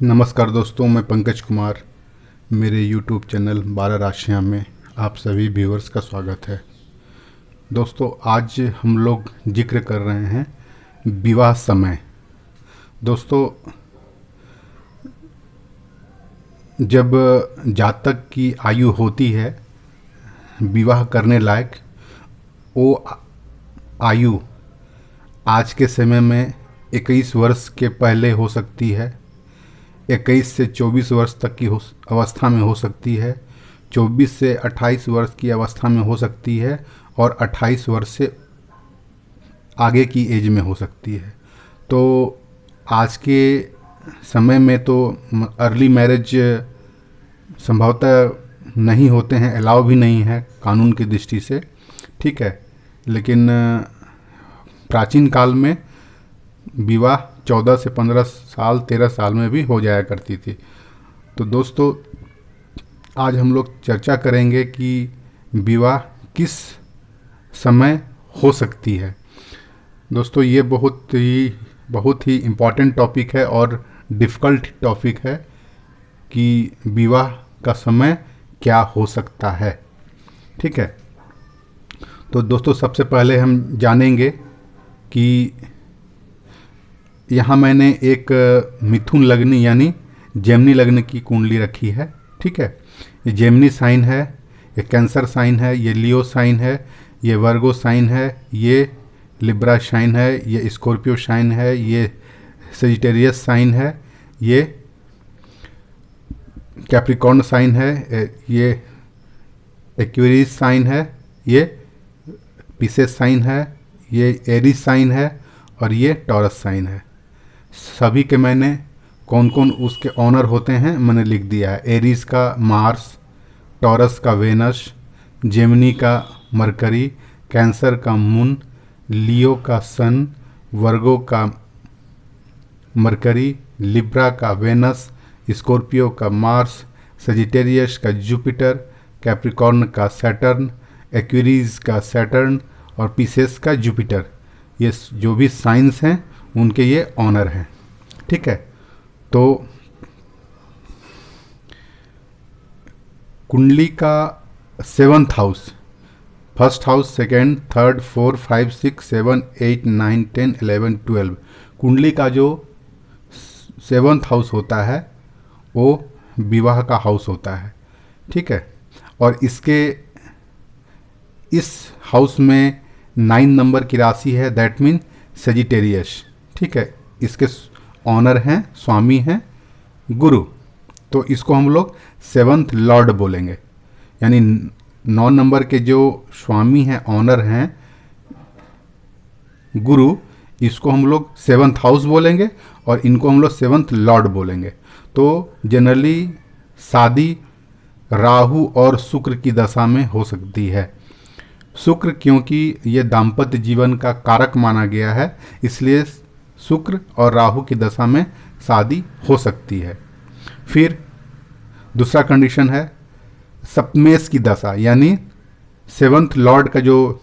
नमस्कार दोस्तों, मैं पंकज कुमार। मेरे YouTube चैनल 12 राशियाँ में आप सभी व्यूअर्स का स्वागत है। दोस्तों, आज हम लोग जिक्र कर रहे हैं विवाह समय। दोस्तों, जब जातक की आयु होती है विवाह करने लायक, वो आयु आज के समय में 21 वर्ष के पहले हो सकती है, 21 से 24 वर्ष तक की अवस्था में हो सकती है, 24 से 28 वर्ष की अवस्था में हो सकती है और 28 वर्ष से आगे की एज में हो सकती है। तो आज के समय में तो अर्ली मैरिज संभवतः नहीं होते हैं, अलाउ भी नहीं है कानून की दृष्टि से, ठीक है। लेकिन प्राचीन काल में विवाह 14 से 15 साल 13 साल में भी हो जाया करती थी। तो दोस्तों, आज हम लोग चर्चा करेंगे कि विवाह किस समय हो सकती है। दोस्तों, ये बहुत ही इम्पॉर्टेंट टॉपिक है और डिफ़िकल्ट टॉपिक है कि विवाह का समय क्या हो सकता है, ठीक है। तो दोस्तों, सबसे पहले हम जानेंगे कि यहाँ मैंने एक मिथुन लग्न यानी जेमिनी लग्न की कुंडली रखी है, ठीक है। ये जेमिनी साइन है, ये कैंसर साइन है, ये लियो साइन है, ये वर्गो साइन है, ये लिब्रा साइन है, ये स्कॉर्पियो साइन है, ये सेजिटेरियस साइन है, ये कैप्रिकॉर्न साइन है, ये एक्वेरियस साइन है, ये पिसेस साइन है, ये एरीज साइन है और ये टॉरस साइन है। सभी के मैंने कौन कौन उसके ऑनर होते हैं मैंने लिख दिया है। एरीज का मार्स, टॉरस का वेनस, जेमिनी का मरकरी, कैंसर का मून, लियो का सन, वर्गो का मरकरी, लिब्रा का वेनस, स्कॉर्पियो का मार्स, सजिटेरियस का जुपिटर, कैप्रिकॉर्न का सैटर्न, एक्वेरियस का सैटर्न और पिसेस का जुपिटर। ये जो भी साइंस हैं उनके ये ऑनर हैं, ठीक है। तो कुंडली का 7th house, first house, second, third, 4, 5, 6, 7, 8, 9, 10, 11, 12, कुंडली का जो 7th हाउस होता है वो विवाह का हाउस होता है, ठीक है। और इस हाउस में 9 नंबर की राशि है, दैट मीन सेजिटेरियस, ठीक है। इसके ऑनर हैं, स्वामी हैं गुरु। तो इसको हम लोग 7th लॉर्ड बोलेंगे, यानी 9 नंबर के जो स्वामी हैं, ऑनर हैं गुरु, इसको हम लोग 7th हाउस बोलेंगे और इनको हम लोग 7th लॉर्ड बोलेंगे। तो जनरली शादी राहु और शुक्र की दशा में हो सकती है। शुक्र, क्योंकि ये दाम्पत्य जीवन का कारक माना गया है, इसलिए शुक्र और राहु की दशा में शादी हो सकती है। फिर दूसरा कंडीशन है सप्तमेश की दशा, यानी 7th लॉर्ड का जो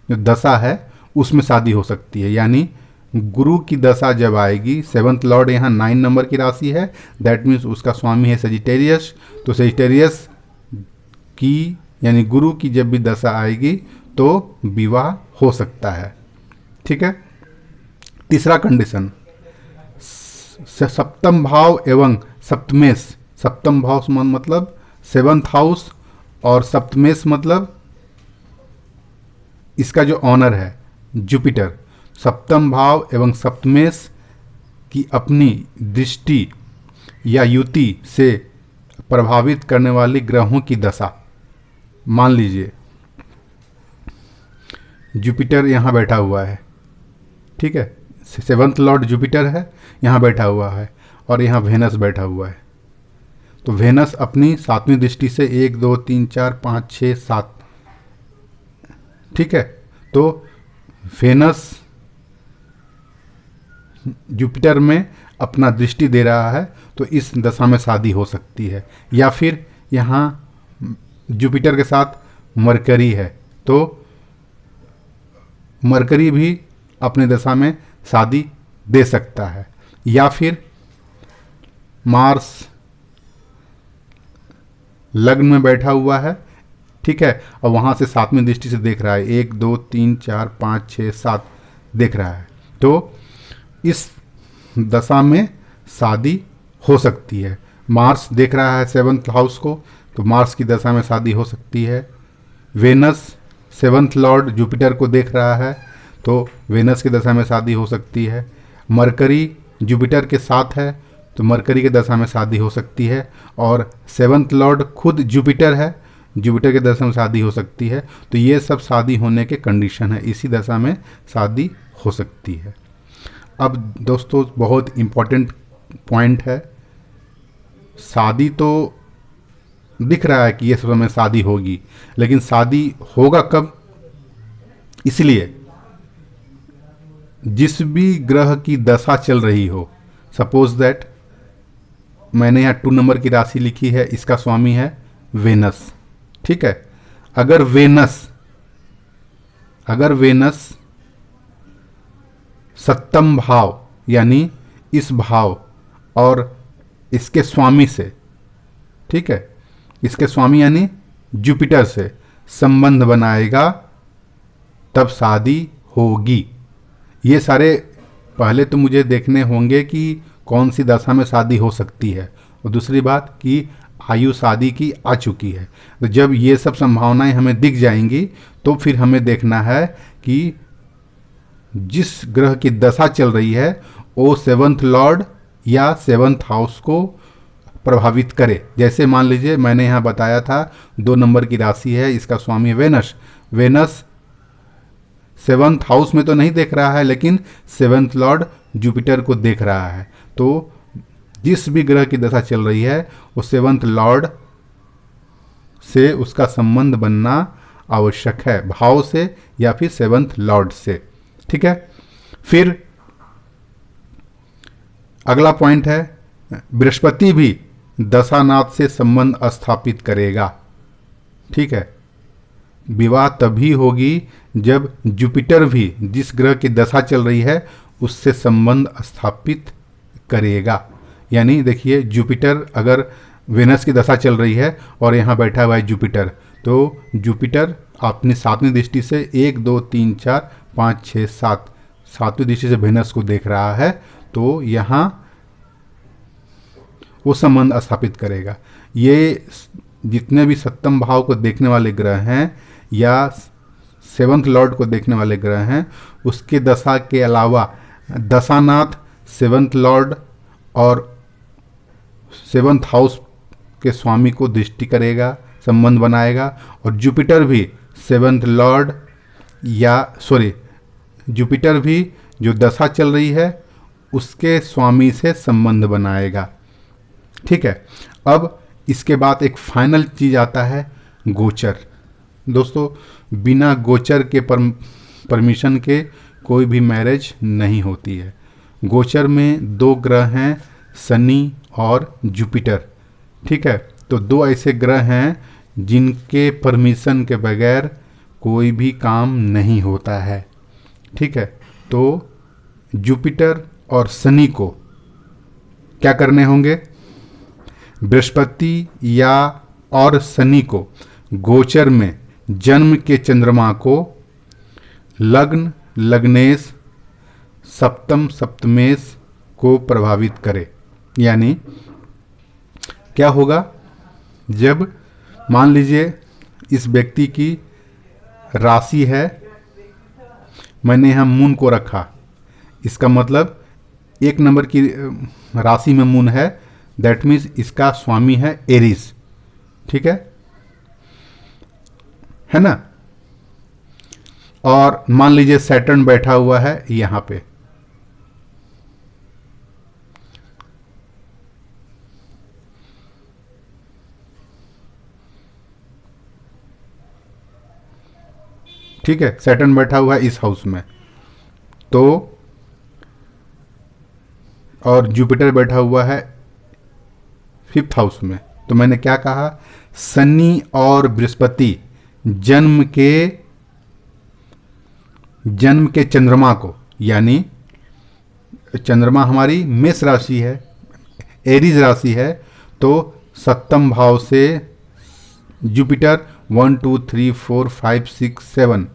दशा है उसमें शादी हो सकती है। यानी गुरु की दशा जब आएगी, 7th लॉर्ड यहाँ 9 नंबर की राशि है, दैट मीन्स उसका स्वामी है सेजिटेरियस। तो सेजिटेरियस की यानी गुरु की जब भी दशा आएगी तो विवाह हो सकता है, ठीक है। तीसरा कंडीशन, सप्तम भाव एवं सप्तमेश। सप्तम भाव मतलब 7th हाउस और सप्तमेश मतलब इसका जो ऑनर है जुपिटर। सप्तम भाव एवं सप्तमेश की अपनी दृष्टि या युति से प्रभावित करने वाली ग्रहों की दशा। मान लीजिए जुपिटर यहाँ बैठा हुआ है, ठीक है, 7th लॉर्ड जुपिटर है, यहाँ बैठा हुआ है और यहाँ वेनस बैठा हुआ है। तो वेनस अपनी 7वीं दृष्टि से 1, 2, 3, 4, 5, 6, 7, ठीक है। तो वेनस जुपिटर में अपना दृष्टि दे रहा है, तो इस दशा में शादी हो सकती है। या फिर यहाँ जुपिटर के साथ मरकरी है, तो मरकरी भी अपनी दशा में शादी दे सकता है। या फिर मार्स लग्न में बैठा हुआ है, ठीक है, और वहाँ से सातवीं दृष्टि से देख रहा है, 1 2 3 4 5 6 7 देख रहा है। तो इस दशा में शादी हो सकती है। मार्स देख रहा है 7th हाउस को, तो मार्स की दशा में शादी हो सकती है। वेनस 7th लॉर्ड जुपिटर को देख रहा है, तो वेनस की दशा में शादी हो सकती है। मरकरी जुपिटर के साथ है, तो मरकरी की दशा में शादी हो सकती है। और 7th लॉर्ड खुद जुपिटर है, जुपिटर के दशा में शादी हो सकती है। तो ये सब शादी होने के कंडीशन है, इसी दशा में शादी हो सकती है। अब दोस्तों बहुत इम्पोर्टेंट पॉइंट है, शादी तो दिख रहा है कि ये समय शादी होगी, लेकिन शादी होगा कब? इसलिए जिस भी ग्रह की दशा चल रही हो, सपोज दैट मैंने यहाँ 2 नंबर की राशि लिखी है, इसका स्वामी है वेनस, ठीक है। अगर वेनस सप्तम भाव यानी इस भाव और इसके स्वामी से, ठीक है, इसके स्वामी यानी जुपिटर से संबंध बनाएगा, तब शादी होगी। ये सारे पहले तो मुझे देखने होंगे कि कौन सी दशा में शादी हो सकती है, और दूसरी बात कि आयु शादी की आ चुकी है। तो जब ये सब संभावनाएं हमें दिख जाएंगी, तो फिर हमें देखना है कि जिस ग्रह की दशा चल रही है वो 7th लॉर्ड या 7th हाउस को प्रभावित करे। जैसे मान लीजिए मैंने यहाँ बताया था 2 नंबर की राशि है, इसका स्वामी है वेनस 7th हाउस में तो नहीं देख रहा है, लेकिन 7th लॉर्ड जुपिटर को देख रहा है। तो जिस भी ग्रह की दशा चल रही है वो 7th लॉर्ड से उसका संबंध बनना आवश्यक है, भाव से या फिर 7th लॉर्ड से, ठीक है। फिर अगला पॉइंट है, बृहस्पति भी दशानाथ से संबंध स्थापित करेगा, ठीक है। विवाह तभी होगी जब जुपिटर भी जिस ग्रह की दशा चल रही है उससे संबंध स्थापित करेगा। यानी देखिए जुपिटर अगर वेनस की दशा चल रही है और यहाँ बैठा हुआ है जुपिटर, तो जुपिटर अपनी 7वीं दृष्टि से 1 2 3 4 5 6 7 7वीं दृष्टि से वेनस को देख रहा है, तो यहाँ वो संबंध स्थापित करेगा। ये जितने भी सप्तम भाव को देखने वाले ग्रह हैं या 7th लॉर्ड को देखने वाले ग्रह हैं, उसके दशा के अलावा दशानाथ 7th लॉर्ड और 7th हाउस के स्वामी को दृष्टि करेगा, संबंध बनाएगा। और जुपिटर भी 7th लॉर्ड जुपिटर भी जो दशा चल रही है उसके स्वामी से संबंध बनाएगा, ठीक है। अब इसके बाद एक फाइनल चीज आता है गोचर। दोस्तों बिना गोचर के परमिशन के कोई भी मैरिज नहीं होती है। गोचर में 2 ग्रह हैं, शनि और जुपिटर, ठीक है। तो 2 ऐसे ग्रह हैं जिनके परमिशन के बगैर कोई भी काम नहीं होता है, ठीक है। तो जुपिटर और शनि को क्या करने होंगे? बृहस्पति या और शनि को गोचर में जन्म के चंद्रमा को लग्न लग्नेश सप्तम सप्तमेश को प्रभावित करे। यानी क्या होगा, जब मान लीजिए इस व्यक्ति की राशि है, मैंने यहाँ मून को रखा, इसका मतलब 1 नंबर की राशि में मून है, दैट मीन्स इसका स्वामी है एरीज, ठीक है ना। और मान लीजिए सैटर्न बैठा हुआ है यहां पे, ठीक है, सैटर्न बैठा हुआ है इस हाउस में, तो और जुपिटर बैठा हुआ है 5th हाउस में। तो मैंने क्या कहा, शनि और बृहस्पति जन्म के चंद्रमा को, यानी चंद्रमा हमारी मेष राशि है, एरीज राशि है तो सप्तम भाव से जुपिटर 1 2 3 4 5 6 7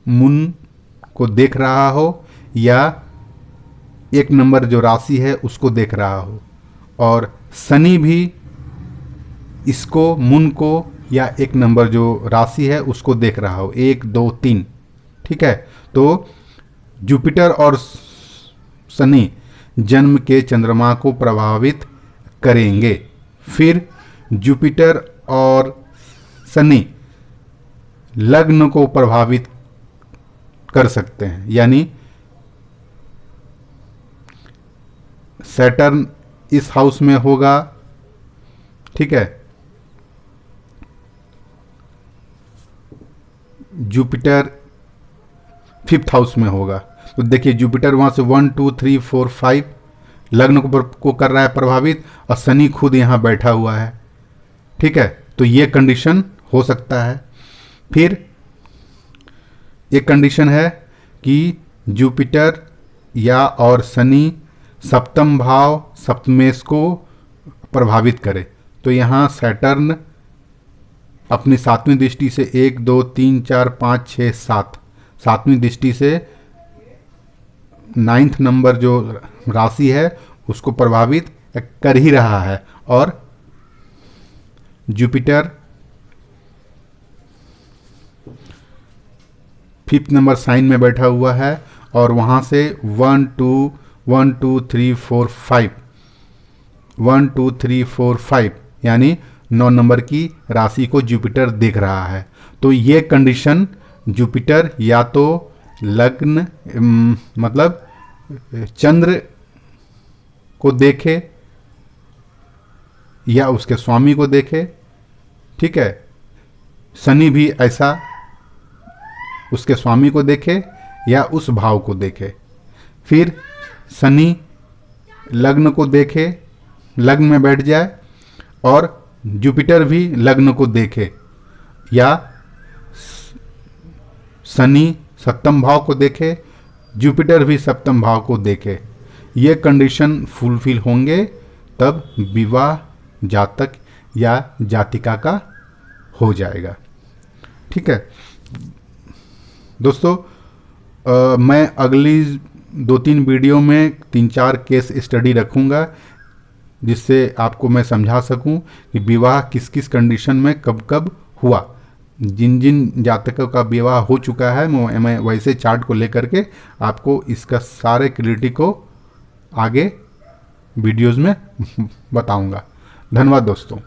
मून को देख रहा हो या एक नंबर जो राशि है उसको देख रहा हो, और शनि भी इसको मून को या एक नंबर जो राशि है उसको देख रहा हो, 1 2 3। ठीक है, तो जुपिटर और शनि जन्म के चंद्रमा को प्रभावित करेंगे। फिर जुपिटर और शनि लग्न को प्रभावित कर सकते हैं, यानी सैटर्न इस हाउस में होगा। ठीक है, जुपिटर 5th हाउस में होगा। तो देखिए जुपिटर वहां से 1 2 3 4 5 लग्न को कर रहा है प्रभावित, और शनि खुद यहां बैठा हुआ है। ठीक है, तो ये कंडीशन हो सकता है। फिर एक कंडीशन है कि जुपिटर या और शनि सप्तम भाव सप्तमेश को प्रभावित करे, तो यहाँ सैटर्न अपनी 7वीं दृष्टि से 1 2 3 4 5 6 7 7वीं दृष्टि से 9th नंबर जो राशि है उसको प्रभावित कर ही रहा है, और जुपिटर 5th नंबर साइन में बैठा हुआ है, और वहां से 1 2 3 4 5 1 2 3 4 5 यानी 9 नंबर की राशि को जुपिटर देख रहा है। तो ये कंडीशन जुपिटर या तो लग्न मतलब चंद्र को देखे या उसके स्वामी को देखे। ठीक है, शनि भी ऐसा उसके स्वामी को देखे या उस भाव को देखे। फिर शनि लग्न को देखे, लग्न में बैठ जाए, और जुपिटर भी लग्न को देखे, या शनि सप्तम भाव को देखे, जुपिटर भी सप्तम भाव को देखे। ये कंडीशन फुलफिल होंगे तब विवाह जातक या जातिका का हो जाएगा। ठीक है दोस्तों, मैं अगली 2-3 वीडियो में 3-4 केस स्टडी रखूँगा, जिससे आपको मैं समझा सकूं कि विवाह किस किस कंडीशन में कब कब हुआ। जिन जिन जातकों का विवाह हो चुका है मैं वैसे चार्ट को लेकर के आपको इसका सारे क्लियरिटी को आगे वीडियोज़ में बताऊंगा। धन्यवाद दोस्तों।